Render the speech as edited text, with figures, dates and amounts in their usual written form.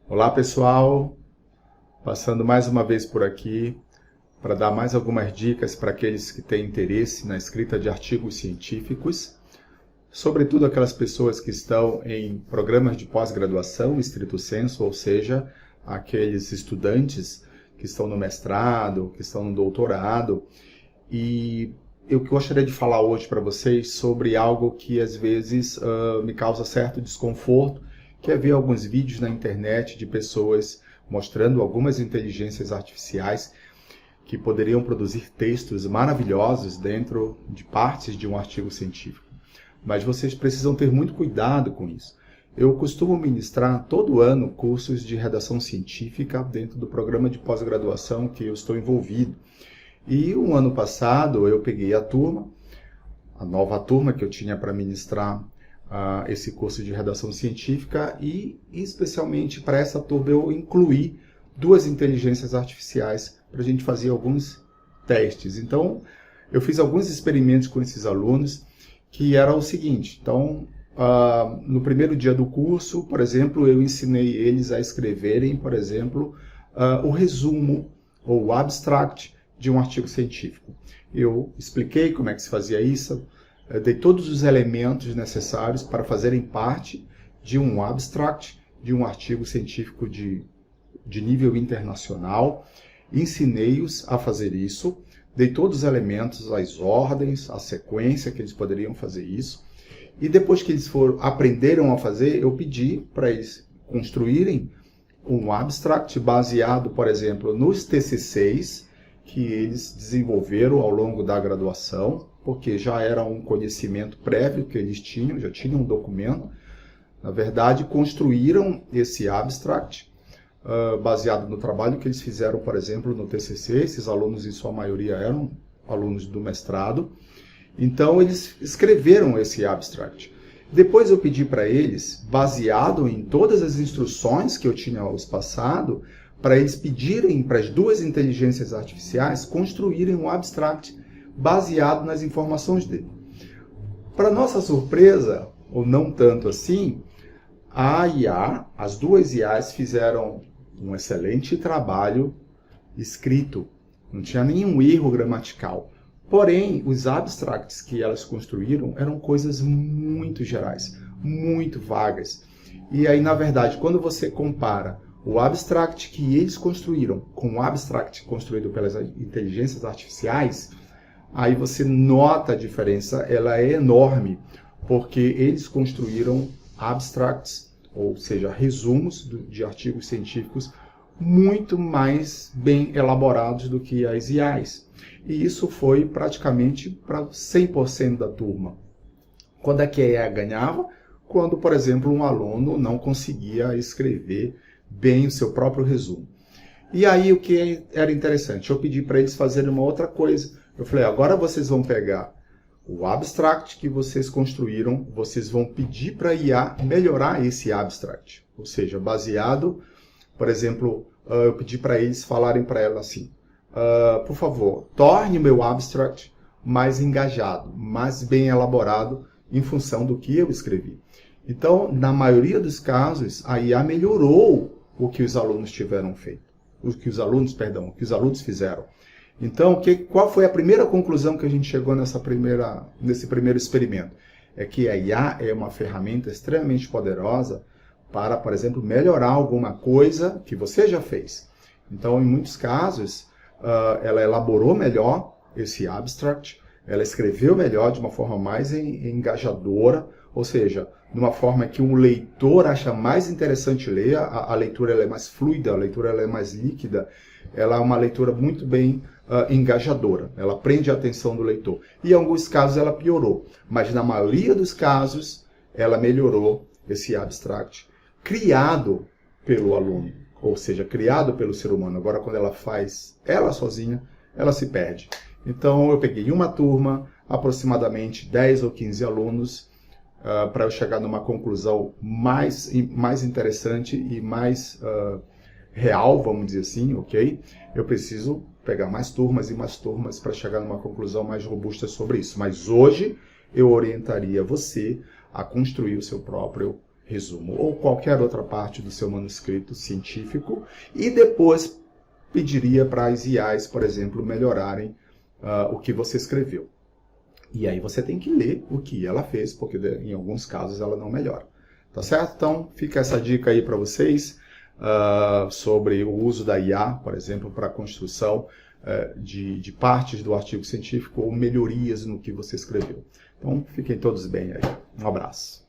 Olá pessoal, passando mais uma vez por aqui para dar mais algumas dicas para aqueles que têm interesse na escrita de artigos científicos, sobretudo aquelas pessoas que estão em programas de pós-graduação, estrito sensu, ou seja, aqueles estudantes que estão no mestrado, que estão no doutorado. E eu gostaria de falar hoje para vocês sobre algo que às vezes me causa certo desconforto, que é ver alguns vídeos na internet de pessoas mostrando algumas inteligências artificiais que poderiam produzir textos maravilhosos dentro de partes de um artigo científico. Mas vocês precisam ter muito cuidado com isso. Eu costumo ministrar todo ano cursos de redação científica dentro do programa de pós-graduação que eu estou envolvido. E um ano passado eu peguei a nova turma que eu tinha para ministrar esse curso de redação científica e, especialmente para essa turma, eu incluí duas inteligências artificiais para a gente fazer alguns testes. Então, eu fiz alguns experimentos com esses alunos, que era o seguinte. Então, no primeiro dia do curso, por exemplo, eu ensinei eles a escreverem, por exemplo, o resumo ou o abstract de um artigo científico. Eu expliquei como é que se fazia isso, dei todos os elementos necessários para fazerem parte de um abstract, de um artigo científico de nível internacional. Ensinei-os a fazer isso, dei todos os elementos, as ordens, a sequência que eles poderiam fazer isso. E depois que eles aprenderam a fazer, eu pedi para eles construírem um abstract baseado, por exemplo, nos TCCs que eles desenvolveram ao longo da graduação, porque já era um conhecimento prévio que eles tinham, já tinham um documento. Na verdade, construíram esse abstract baseado no trabalho que eles fizeram, por exemplo, no TCC. Esses alunos, em sua maioria, eram alunos do mestrado. Então, eles escreveram esse abstract. Depois eu pedi para eles, baseado em todas as instruções que eu tinha os passado, para eles pedirem para as duas inteligências artificiais construírem um abstract baseado nas informações dele. Para nossa surpresa, ou não tanto assim, a IA, as duas IAs fizeram um excelente trabalho escrito. Não tinha nenhum erro gramatical. Porém, os abstracts que elas construíram eram coisas muito gerais, muito vagas. E aí, na verdade, quando você compara o abstract que eles construíram com o abstract construído pelas inteligências artificiais, aí você nota a diferença, ela é enorme, porque eles construíram abstracts, ou seja, resumos de artigos científicos muito mais bem elaborados do que as IAs. E isso foi praticamente para 100% da turma. Quando é que a IA ganhava? Quando, por exemplo, um aluno não conseguia escrever bem o seu próprio resumo. E aí o que era interessante? Eu pedi para eles fazerem uma outra coisa. Eu falei, agora vocês vão pegar o abstract que vocês construíram, vocês vão pedir para a IA melhorar esse abstract. Ou seja, baseado, por exemplo, eu pedi para eles falarem para ela assim, por favor, torne o meu abstract mais engajado, mais bem elaborado em função do que eu escrevi. Então, na maioria dos casos, a IA melhorou o que os alunos tiveram feito. O que os alunos fizeram. Então, qual foi a primeira conclusão que a gente chegou nesse primeiro experimento? É que a IA é uma ferramenta extremamente poderosa para, por exemplo, melhorar alguma coisa que você já fez. Então, em muitos casos, ela elaborou melhor esse abstract, ela escreveu melhor, de uma forma mais engajadora, ou seja, de uma forma que um leitor acha mais interessante ler, a leitura ela é mais fluida, a leitura ela é mais líquida, ela é uma leitura muito bem engajadora, ela prende a atenção do leitor. E em alguns casos ela piorou, mas na maioria dos casos ela melhorou esse abstract, criado pelo aluno, ou seja, criado pelo ser humano. Agora, quando ela faz ela sozinha, ela se perde. Então, eu peguei uma turma, aproximadamente 10 ou 15 alunos, para eu chegar numa conclusão mais interessante e mais real, vamos dizer assim, ok? Eu preciso pegar mais turmas e mais turmas para chegar numa conclusão mais robusta sobre isso. Mas hoje eu orientaria você a construir o seu próprio resumo, ou qualquer outra parte do seu manuscrito científico, e depois pediria para as IAs, por exemplo, melhorarem o que você escreveu. E aí você tem que ler o que ela fez, porque em alguns casos ela não melhora. Tá certo? Então fica essa dica aí para vocês sobre o uso da IA, por exemplo, para a construção de partes do artigo científico ou melhorias no que você escreveu. Então fiquem todos bem aí. Um abraço.